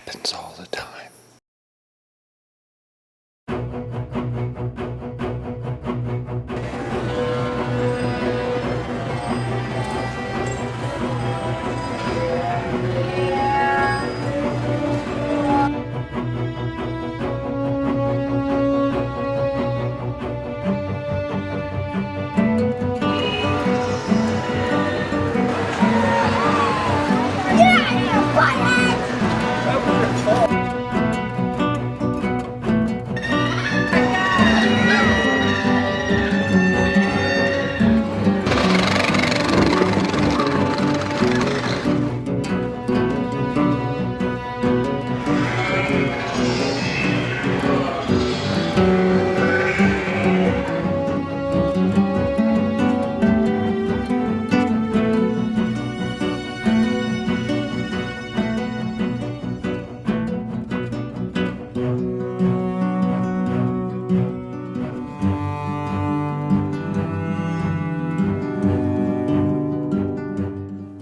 happens all the time.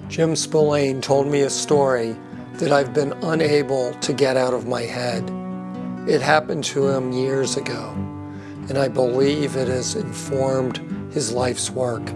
Jim Spillane told me a story that I've been unable to get out of my head. It happened to him years ago, and I believe it has informed his life's work.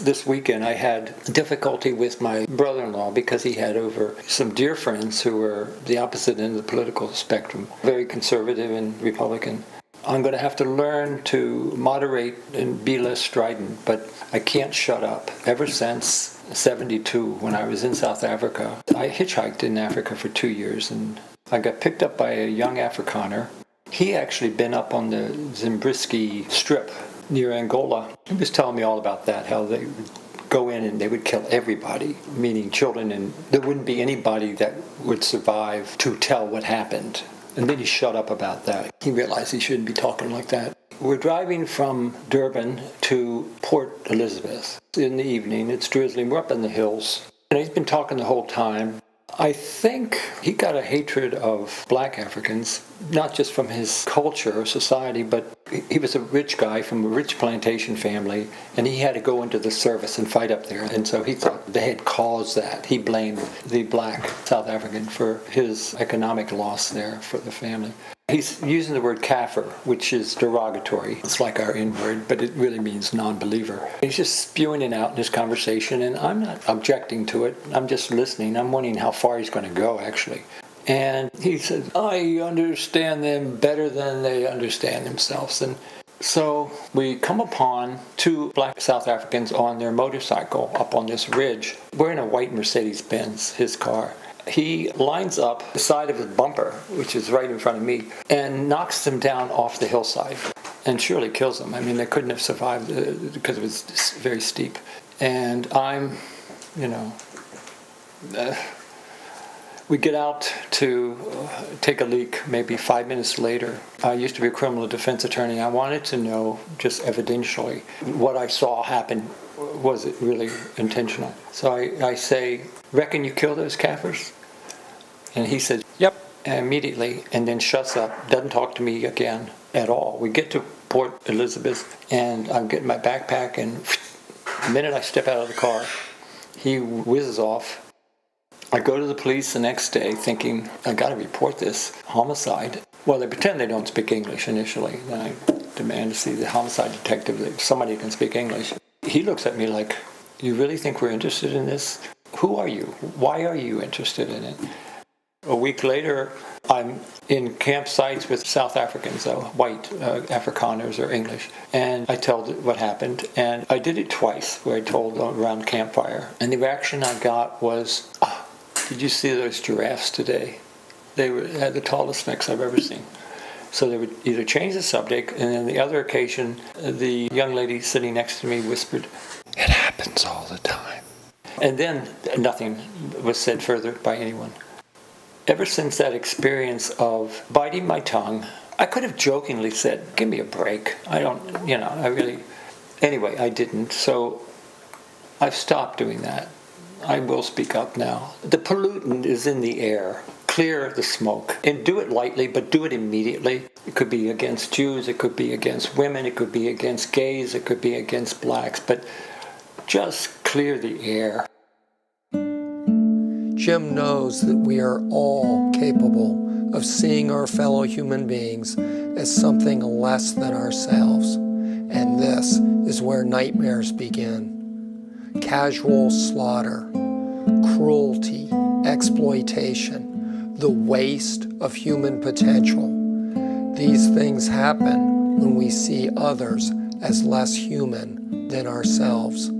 This weekend I had difficulty with my brother-in-law because he had over some dear friends who were the opposite end of the political spectrum, very conservative and Republican. I'm going to have to learn to moderate and be less strident, but I can't shut up. Ever since 1972, when I was in South Africa, I hitchhiked in Africa for 2 years, and I got picked up by a young Afrikaner. He actually been up on the Zimbabwe Strip near Angola. He was telling me all about that, how they would go in and they would kill everybody, meaning children, and there wouldn't be anybody that would survive to tell what happened. And then he shut up about that. He realized he shouldn't be talking like that. We're driving from Durban to Port Elizabeth. In the evening, it's drizzling. We're up in the hills. And he's been talking the whole time. I think he got a hatred of black Africans, not just from his culture or society, but he was a rich guy from a rich plantation family, and he had to go into the service and fight up there. And so he thought they had caused that. He blamed the black South African for his economic loss there for the family. He's using the word kafir, which is derogatory. It's like our N-word, but it really means non-believer. He's just spewing it out in his conversation, and I'm not objecting to it. I'm just listening. I'm wondering how far he's going to go, actually. And he said, I understand them better than they understand themselves. And so we come upon two black South Africans on their motorcycle up on this ridge. We're in a white Mercedes-Benz, his car. He lines up the side of his bumper, which is right in front of me, and knocks them down off the hillside and surely kills them. I mean, they couldn't have survived because it was very steep. And I'm, we get out to take a leak maybe 5 minutes later. I used to be a criminal defense attorney. I wanted to know, just evidentially, what I saw happen. Was it really intentional? So I say, reckon you killed those Kafirs? And he said, yep, immediately, and then shuts up, doesn't talk to me again at all. We get to Port Elizabeth, and I'm getting my backpack, and the minute I step out of the car, he whizzes off. I go to the police the next day thinking, I got to report this homicide. Well, they pretend they don't speak English initially. Then I demand to see the homicide detective, somebody who can speak English. He looks at me like, you really think we're interested in this? Who are you? Why are you interested in it? A week later, I'm in campsites with South Africans, white Afrikaners or English, and I tell what happened. And I did it twice, where I told around campfire. And the reaction I got was, did you see those giraffes today? They had the tallest necks I've ever seen. So they would either change the subject, and on the other occasion, the young lady sitting next to me whispered, it happens all the time. And then nothing was said further by anyone. Ever since that experience of biting my tongue, I could have jokingly said, give me a break. Anyway, I didn't. So I've stopped doing that. I will speak up now. The pollutant is in the air clear the smoke and do it lightly, but do it immediately. It could be against Jews, it could be against women, it could be against gays, it could be against blacks, but just clear the air. Jim knows that we are all capable of seeing our fellow human beings as something less than ourselves. And this is where nightmares begin. Casual slaughter, cruelty, exploitation, the waste of human potential. These things happen when we see others as less human than ourselves.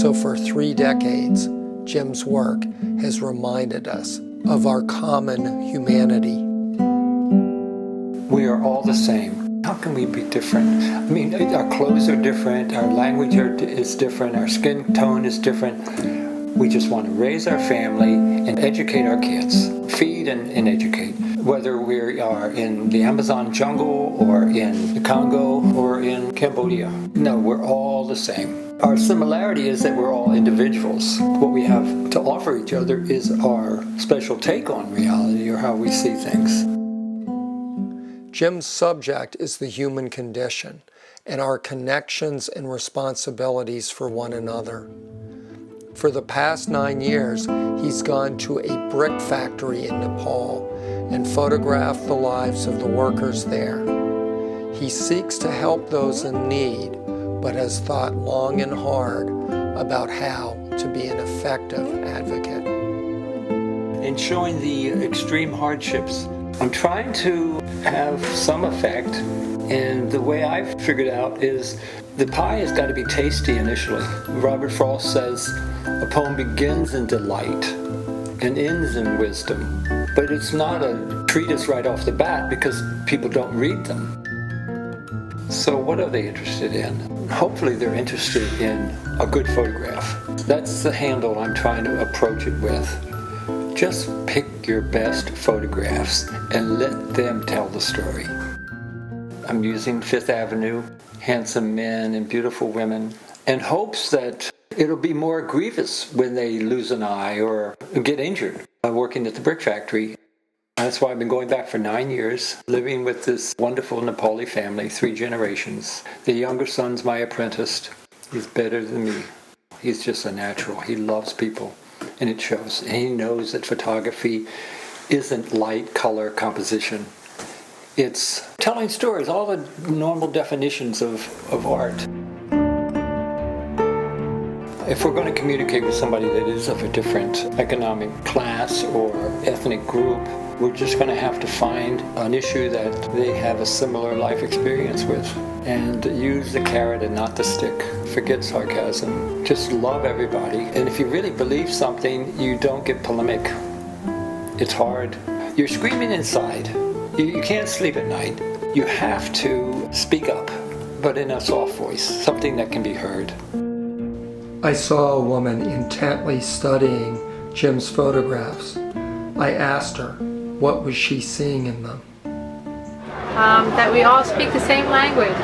So for 3 decades, Jim's work has reminded us of our common humanity. We are all the same. How can we be different? I mean, our clothes are different, our language is different, our skin tone is different. We just want to raise our family and educate our kids, feed and educate. Whether we are in the Amazon jungle or in the Congo or in Cambodia. No, we're all the same. Our similarity is that we're all individuals. What we have to offer each other is our special take on reality or how we see things. Jim's subject is the human condition and our connections and responsibilities for one another. For the past 9 years, he's gone to a brick factory in Nepal and photographed the lives of the workers there. He seeks to help those in need, but has thought long and hard about how to be an effective advocate. In showing the extreme hardships, I'm trying to have some effect, and the way I've figured out is the pie has got to be tasty initially. Robert Frost says, a poem begins in delight and ends in wisdom, but it's not a treatise right off the bat because people don't read them. So what are they interested in? Hopefully they're interested in a good photograph. That's the handle I'm trying to approach it with. Just pick your best photographs and let them tell the story. I'm using Fifth Avenue, handsome men and beautiful women, in hopes that it'll be more grievous when they lose an eye or get injured. I'm working at the brick factory. That's why I've been going back for 9 years, living with this wonderful Nepali family, 3 generations. The younger son's my apprentice. He's better than me. He's just a natural. He loves people, and it shows. And he knows that photography isn't light, color, composition. It's telling stories, all the normal definitions of art. If we're going to communicate with somebody that is of a different economic class or ethnic group, we're just going to have to find an issue that they have a similar life experience with and use the carrot and not the stick. Forget sarcasm. Just love everybody. And if you really believe something, you don't get polemic. It's hard. You're screaming inside. You can't sleep at night. You have to speak up, but in a soft voice, something that can be heard. I saw a woman intently studying Jim's photographs. I asked her, what was she seeing in them? That we all speak the same language.